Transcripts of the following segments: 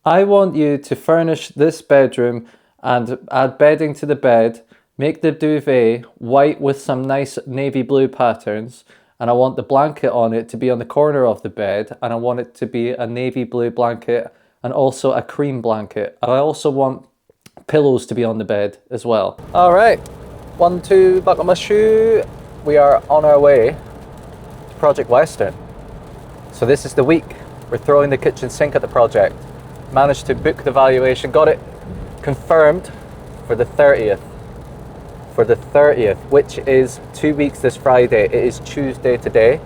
I want you to furnish this bedroom and add bedding to the bed, make the duvet white with some nice navy blue patterns, and I want the blanket on it to be on the corner of the bed, and I want it to be a navy blue blanket and also a cream blanket. I also want pillows to be on the bed as well. All right, 1, 2, buckle my shoe. We are on our way to Project Western. So this is the week. We're throwing the kitchen sink at the project. Managed to book the valuation, got it confirmed for the 30th. For the 30th, which is 2 weeks this Friday. It is Tuesday today.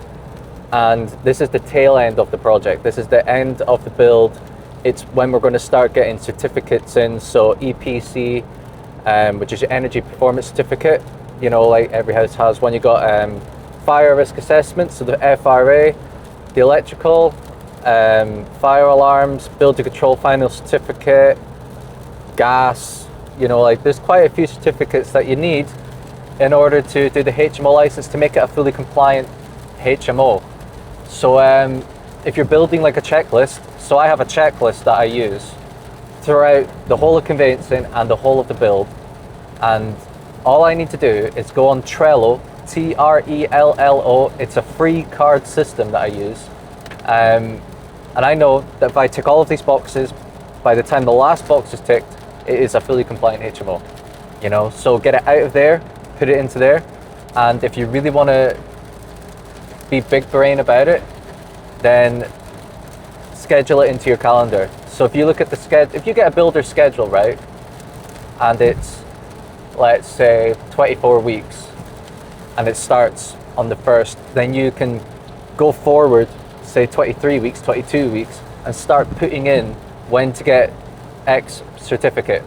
And this is the tail end of the project. This is the end of the build. It's when we're going to start getting certificates in. So EPC, which is your energy performance certificate. You know, like every house has one. You got fire risk assessment, so the FRA, the electrical, fire alarms, building control final certificate, gas. You know, like there's quite a few certificates that you need in order to do the HMO license to make it a fully compliant HMO. So if you're building like a checklist, so I have a checklist that I use throughout the whole of conveyancing and the whole of the build, and all I need to do is go on Trello, Trello. It's a free card system that I use, and I know that if I tick all of these boxes, by the time the last box is ticked, it is a fully compliant HMO. You know, so get it out of there, put it into there, and if you really want to be big brain about it, then schedule it into your calendar. So if you look at the schedule, if you get a builder schedule, right, and it's, let's say, 24 weeks, and it starts on the 1st, then you can go forward, say 23 weeks, 22 weeks, and start putting in when to get X certificate,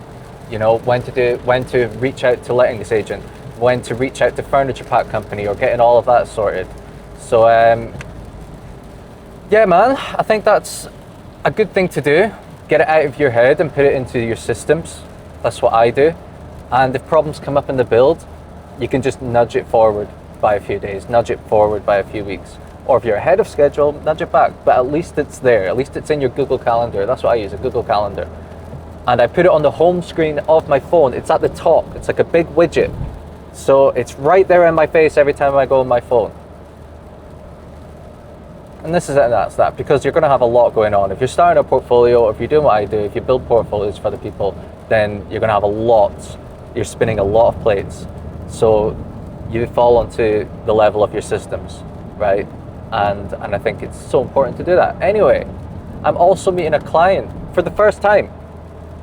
you know, when to reach out to lettings agent, when to reach out to furniture pack company, or getting all of that sorted. So yeah, man, I think that's a good thing to do. Get it out of your head and put it into your systems. That's what I do. And if problems come up in the build, you can just nudge it forward by a few days, nudge it forward by a few weeks. Or if you're ahead of schedule, nudge it back. But at least it's there. At least it's in your Google Calendar. That's what I use, a Google Calendar. And I put it on the home screen of my phone. It's at the top. It's like a big widget. So it's right there in my face every time I go on my phone. And this is it, and that's that, because you're going to have a lot going on. If you're starting a portfolio, or if you're doing what I do, if you build portfolios for other people, then you're going to have a lot. You're spinning a lot of plates. So you fall onto the level of your systems, right? And I think it's so important to do that. Anyway, I'm also meeting a client for the first time.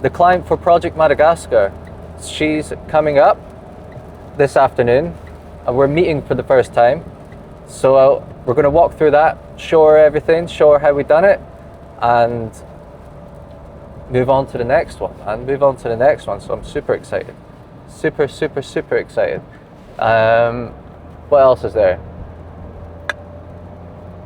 The client for Project Madagascar. She's coming up this afternoon, and we're meeting for the first time. So we're going to walk through that, show her everything, show her how we've done it, and move on to the next one, and move on to the next one. So I'm super excited. Super, super, super excited. What else is there?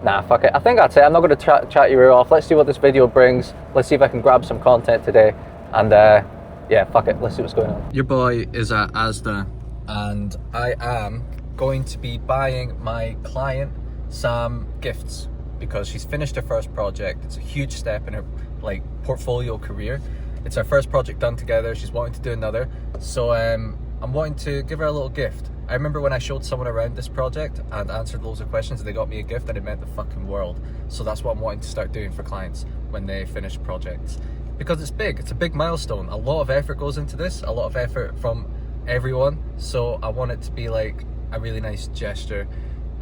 Nah, fuck it. I think that's it. I'm not going to chat your ear off. Let's see what this video brings. Let's see if I can grab some content today. And yeah, fuck it. Let's see what's going on. Your boy is at Asda, and I am going to be buying my client some gifts because she's finished her first project. It's a huge step in her like portfolio career. It's our first project done together. She's wanting to do another, so I'm wanting to give her a little gift. I remember when I showed someone around this project and answered loads of questions, and they got me a gift, and it meant the fucking world. So that's what I'm wanting to start doing for clients when they finish projects, because it's big. It's a big milestone. A lot of effort goes into this, a lot of effort from everyone. So I want it to be like a really nice gesture,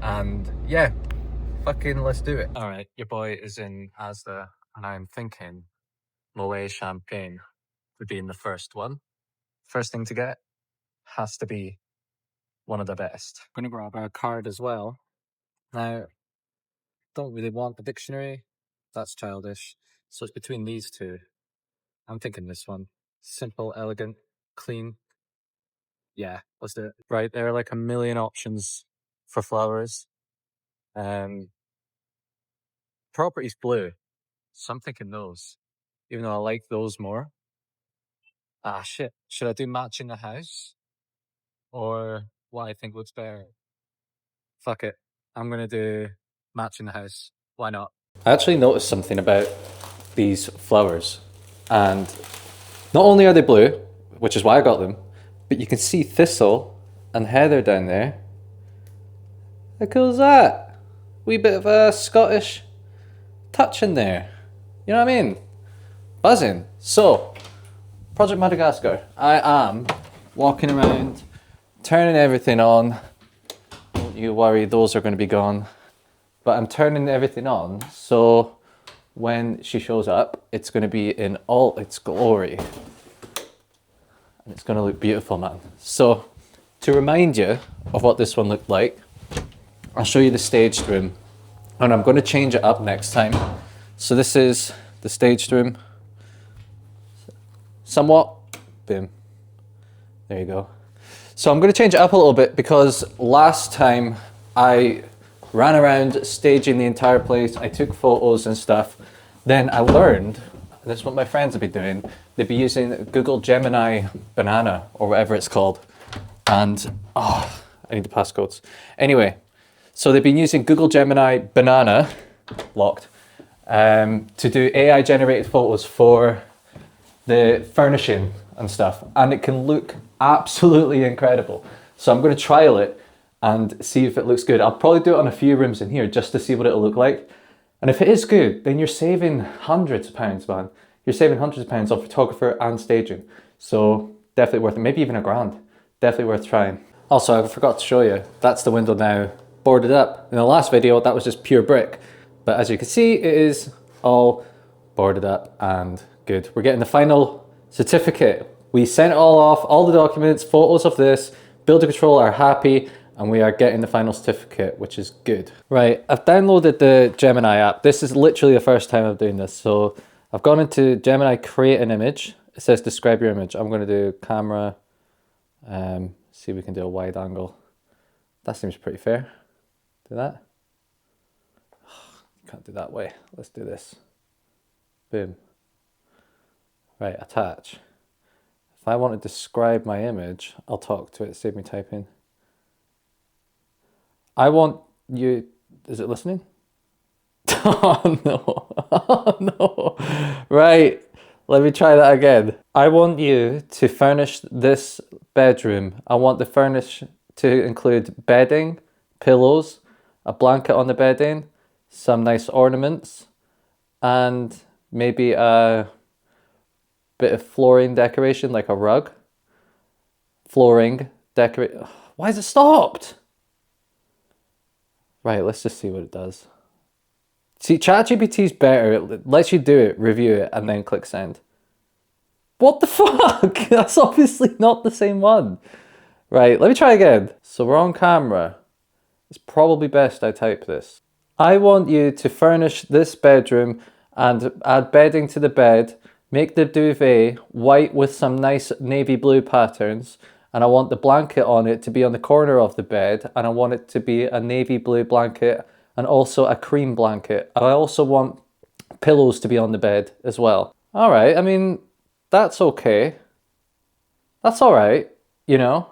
and yeah, fucking let's do it. All right, your boy is in Asda, and I'm thinking Moet champagne would be in the first one. First thing to get has to be one of the best. I'm gonna grab our card as well. Now, don't really want the dictionary. That's childish. So it's between these two. I'm thinking this one. Simple, elegant, clean. Yeah, let's do it. Right, there are like a million options for flowers. Property's blue, so I'm thinking those. Even though I like those more. Ah, shit. Should I do match in the house? Or what I think looks better? Fuck it. I'm gonna do match in the house. Why not? I actually noticed something about these flowers. And not only are they blue, which is why I got them, but you can see Thistle and Heather down there. How cool is that? Wee bit of a Scottish touch in there. You know what I mean? Buzzing. So, Project Madagascar. I am walking around, turning everything on. Don't you worry, those are going to be gone. But I'm turning everything on, so when she shows up, it's going to be in all its glory. And it's going to look beautiful, man. So, to remind you of what this one looked like, I'll show you the staged room. And I'm going to change it up next time. So this is the staged room. Somewhat. Boom. There you go. So I'm going to change it up a little bit because last time I ran around staging the entire place. I took photos and stuff. Then I learned, this is what my friends have been doing, they'd be using Google Gemini Banana or whatever it's called. And, I need the passcodes. Anyway, so they've been using Google Gemini Banana, locked, to do AI generated photos for the furnishing and stuff. And it can look absolutely incredible. So I'm going to trial it and see if it looks good. I'll probably do it on a few rooms in here just to see what it'll look like. And if it is good, then you're saving hundreds of pounds, man. You're saving hundreds of pounds on photographer and staging. So definitely worth it. Maybe even £1,000. Definitely worth trying. Also, I forgot to show you, that's the window now boarded up. In the last video, that was just pure brick. But as you can see, it is all boarded up and good. We're getting the final certificate. We sent it all off, all the documents, photos of this. Builder Control are happy, and we are getting the final certificate, which is good. Right, I've downloaded the Gemini app. This is literally the first time I'm doing this. So I've gone into Gemini, create an image. It says describe your image. I'm gonna do camera, see if we can do a wide angle. That seems pretty fair. Do that. Can't do that way. Let's do this. Boom. Right, attach. If I want to describe my image, I'll talk to it, save me typing. I want you, is it listening? Oh no, oh no. Right, let me try that again. I want you to furnish this bedroom. I want the furnish to include bedding, pillows, a blanket on the bedding, some nice ornaments, and maybe a bit of flooring decoration, like a rug. Flooring decorate. Why is it stopped? Right, let's just see what it does. See, ChatGPT's better. It lets you do it, review it, and then click send. What the fuck? That's obviously not the same one. Right, let me try again. So we're on camera. It's probably best I type this. I want you to furnish this bedroom and add bedding to the bed. Make the duvet white with some nice navy blue patterns. And I want the blanket on it to be on the corner of the bed. And I want it to be a navy blue blanket and also a cream blanket. I also want pillows to be on the bed as well. All right, I mean, that's okay. That's all right, you know.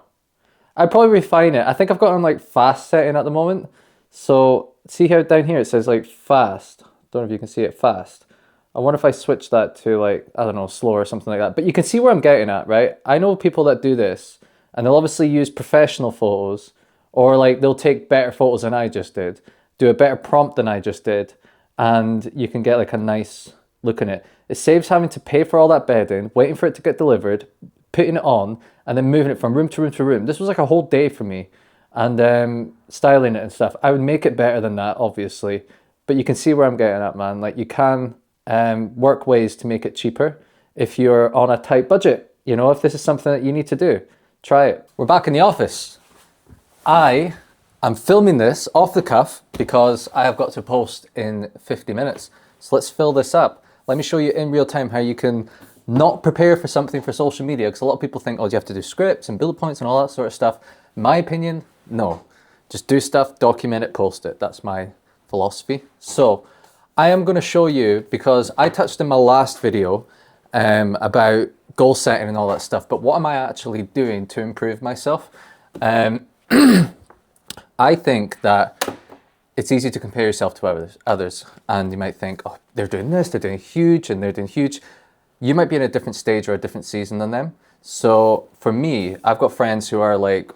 I'd probably refine it. I think I've got on like fast setting at the moment. So see how down here it says like fast. Don't know if you can see it, fast. I wonder if I switch that to like, I don't know, slow or something like that. But you can see where I'm getting at, right? I know people that do this and they'll obviously use professional photos, or like they'll take better photos than I just did, do a better prompt than I just did, and you can get like a nice look in it. It saves having to pay for all that bedding, waiting for it to get delivered, putting it on, and then moving it from room to room to room. This was like a whole day for me, and styling it and stuff. I would make it better than that, obviously, but you can see where I'm getting at, man. Like, you can work ways to make it cheaper if you're on a tight budget. You know, if this is something that you need to do, try it. We're back in the office. I am filming this off the cuff because I have got to post in 50 minutes. So let's fill this up. Let me show you in real time how you can not prepare for something for social media, because a lot of people think, oh, you have to do scripts and bullet points and all that sort of stuff. In my opinion, no. Just do stuff, document it, post it. That's my philosophy. So I am going to show you, because I touched in my last video about goal setting and all that stuff, but what am I actually doing to improve myself? I think that it's easy to compare yourself to others, and you might think, oh, they're doing this, they're doing huge, and they're doing huge. you might be in a different stage or a different season than them. So for me, I've got friends who are like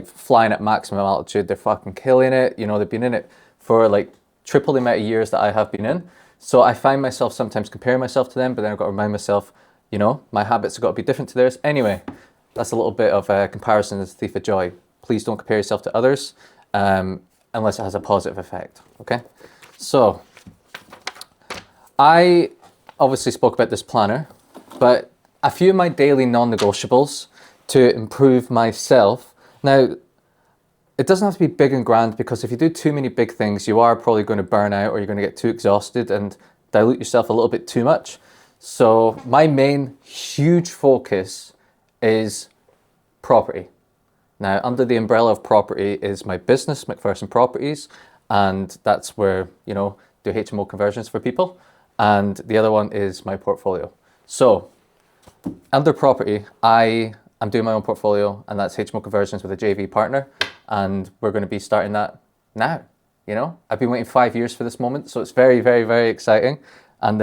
flying at maximum altitude. They're fucking killing it. You know, they've been in it for like triple the amount of years that I have been in. So I find myself sometimes comparing myself to them, but then I've got to remind myself, you know, my habits have got to be different to theirs. Anyway, that's a little bit of a comparison as a thief of joy. Please don't compare yourself to others unless it has a positive effect, okay? So I obviously spoke about this planner, but a few of my daily non-negotiables to improve myself. Now, it doesn't have to be big and grand, because if you do too many big things, you are probably going to burn out, or you're going to get too exhausted and dilute yourself a little bit too much. So my main huge focus is property. Now, under the umbrella of property is my business, McPherson Properties, and that's where, you know, do HMO conversions for people. And the other one is my portfolio. So under property, I'm doing my own portfolio, and that's HMO conversions with a JV partner. And we're going to be starting that now. You know, I've been waiting 5 years for this moment, so it's very, very, very exciting, and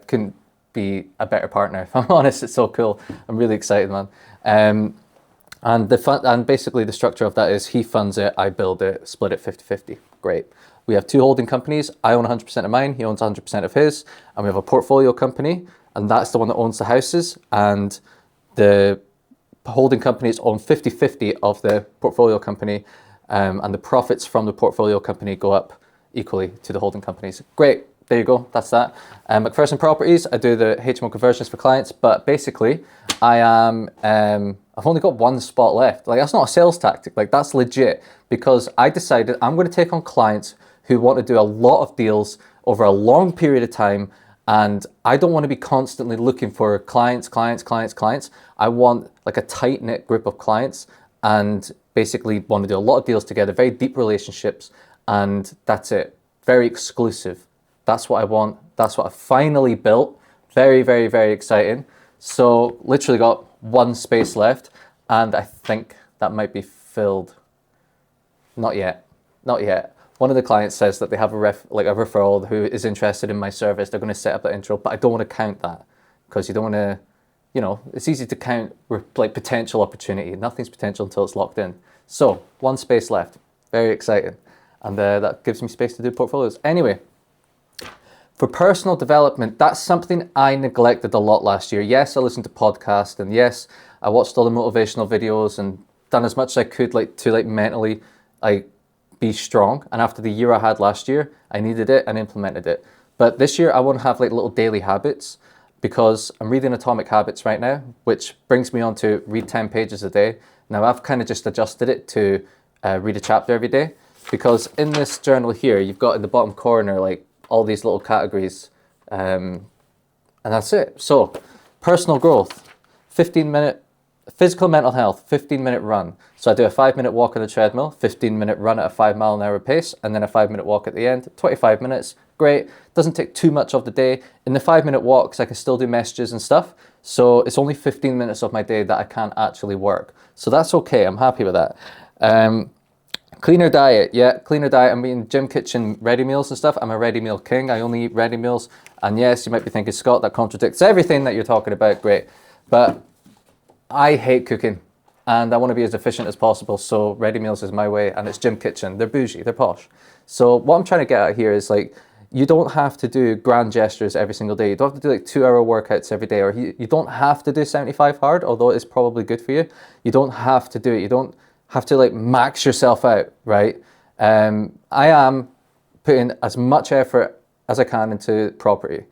couldn't be a better partner. If I'm honest, it's so cool. I'm really excited, man. And basically the structure of that is he funds it, I build it, split it 50-50. Great. We have two holding companies. I own 100% of mine. He owns 100% of his, and we have a portfolio company, and that's the one that owns the houses, and the holding companies own 50-50 of the portfolio company, and the profits from the portfolio company go up equally to the holding companies. Great, there you go, that's that. McPherson Properties, I do the HMO conversions for clients, but basically I've only got one spot left. Like, that's not a sales tactic, like that's legit, because I decided I'm going to take on clients who want to do a lot of deals over a long period of time, and I don't want to be constantly looking for clients. I want like a tight-knit group of clients, and basically want to do a lot of deals together, very deep relationships, and that's it. Very exclusive. That's what I want. That's what I finally built. Very, very, very exciting. So literally got one space left, and I think that might be filled. Not yet. One of the clients says that they have a referral who is interested in my service. They're going to set up that intro, but I don't want to count that, because you don't want to, you know, it's easy to count like potential opportunity. Nothing's potential until it's locked in. So one space left. Very exciting. And that gives me space to do portfolios. Anyway, for personal development, that's something I neglected a lot last year. Yes, I listened to podcasts, and yes, I watched all the motivational videos and done as much as I could to mentally be strong. And after the year I had last year, I needed it and implemented it. But this year I want to have like little daily habits, because I'm reading Atomic Habits right now, which brings me on to read 10 pages a day. Now I've kind of just adjusted it to read a chapter every day, because in this journal here, you've got in the bottom corner like all these little categories, and that's it. So personal growth, 15-minute physical mental health, 15-minute run. So I do a 5-minute walk on the treadmill, 15-minute run at a 5-mile-an-hour pace, and then a 5-minute walk at the end, 25 minutes. Great. Doesn't take too much of the day. In the 5-minute walks, I can still do messages and stuff. So it's only 15 minutes of my day that I can't actually work. So that's okay. I'm happy with that. Cleaner diet. Yeah, cleaner diet. I'm eating gym kitchen ready meals and stuff. I'm a ready meal king. I only eat ready meals. And yes, you might be thinking, Scott, that contradicts everything that you're talking about. Great. But I hate cooking, and I want to be as efficient as possible. So ready meals is my way, and it's gym kitchen. They're bougie, they're posh. So what I'm trying to get at here is like, you don't have to do grand gestures every single day. You don't have to do like 2-hour workouts every day, or you don't have to do 75 hard, although it's probably good for you. You don't have to do it. You don't have to like max yourself out, right? I am putting as much effort as I can into property.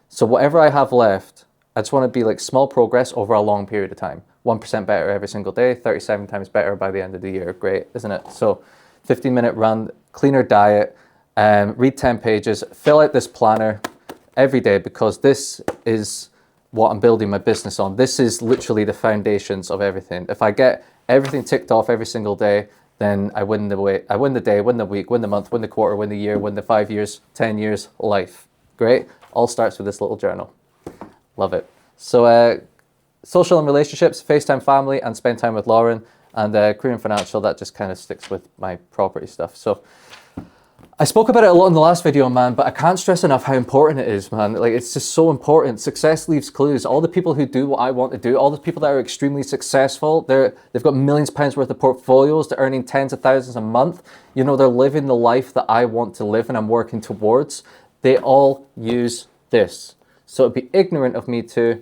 So whatever I have left, I just want to be like small progress over a long period of time. 1% better every single day, 37 times better by the end of the year. Great, isn't it? So 15-minute run, cleaner diet, read 10 pages, fill out this planner every day, because this is what I'm building my business on. This is literally the foundations of everything. If I get everything ticked off every single day, then I win the day, win the week, win the month, win the quarter, win the year, win the 5 years, 10 years, life. Great. All starts with this little journal. Love it. So social and relationships, FaceTime family, and spend time with Lauren. And career and financial, that just kind of sticks with my property stuff. So I spoke about it a lot in the last video, man, but I can't stress enough how important it is, man. Like, it's just so important. Success leaves clues. All the people who do what I want to do, all the people that are extremely successful, they've got millions of pounds worth of portfolios, they're earning tens of thousands a month. You know, they're living the life that I want to live and I'm working towards. They all use this. So it'd be ignorant of me to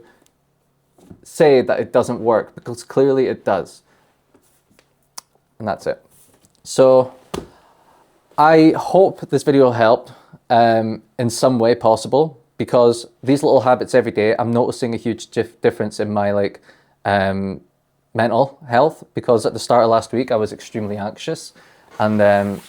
say that it doesn't work, because clearly it does. And that's it. So I hope this video will help in some way possible, because these little habits every day, I'm noticing a huge difference in my mental health, because at the start of last week I was extremely anxious, and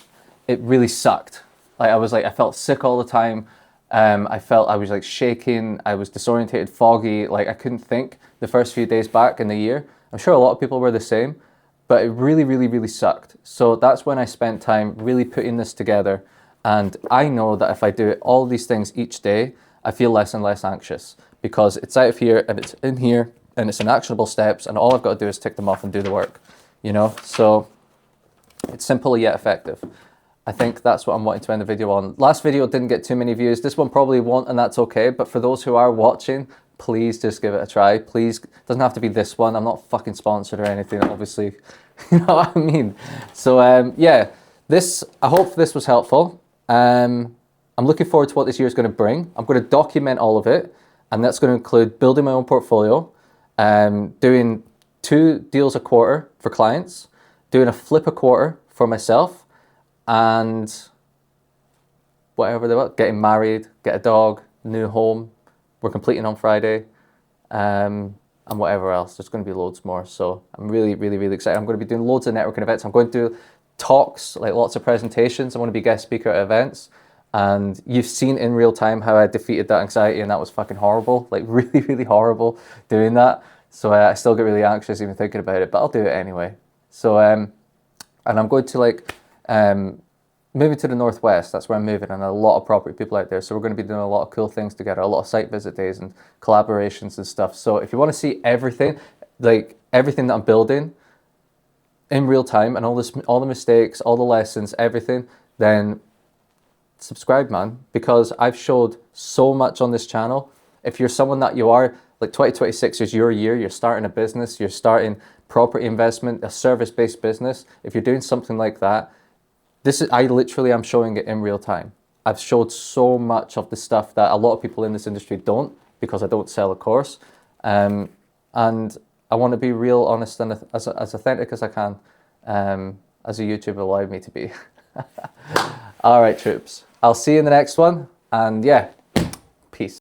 it really sucked. I felt sick all the time. I felt I was like shaking, I was disorientated, foggy, like I couldn't think the first few days back in the year. I'm sure a lot of people were the same. But it really, really, really sucked. So that's when I spent time really putting this together. And I know that if I do all these things each day, I feel less and less anxious, because it's out of here and it's in here and it's in actionable steps, and all I've got to do is tick them off and do the work, you know? So it's simple yet effective. I think that's what I'm wanting to end the video on. Last video didn't get too many views. This one probably won't, and that's okay. But for those who are watching, please just give it a try. Please, it doesn't have to be this one. I'm not fucking sponsored or anything, obviously. You know what I mean? So yeah, I hope this was helpful. I'm looking forward to what this year is going to bring. I'm going to document all of it, and that's going to include building my own portfolio, doing 2 deals a quarter for clients, doing a flip a quarter for myself, and whatever they want, getting married, get a dog, new home. We're completing on Friday, and whatever else. There's going to be loads more. So I'm really, really, really excited. I'm going to be doing loads of networking events. I'm going to do talks, like lots of presentations. I want to be guest speaker at events. And you've seen in real time how I defeated that anxiety, and that was fucking horrible. Like really, really horrible doing that. So I still get really anxious even thinking about it, but I'll do it anyway. So, and I'm going to moving to the Northwest. That's where I'm moving, and a lot of property people out there. So we're going to be doing a lot of cool things together, a lot of site visit days and collaborations and stuff. So if you want to see everything, like everything that I'm building in real time, and all the mistakes, all the lessons, everything, then subscribe, man, because I've showed so much on this channel. If you're someone that you are, like 2026 is your year, you're starting a business, you're starting property investment, a service-based business. If you're doing something like that, I literally am showing it in real time. I've showed so much of the stuff that a lot of people in this industry don't, because I don't sell a course. And I want to be real, honest, and as authentic as I can, as a YouTuber allowed me to be. All right, troops. I'll see you in the next one. And yeah,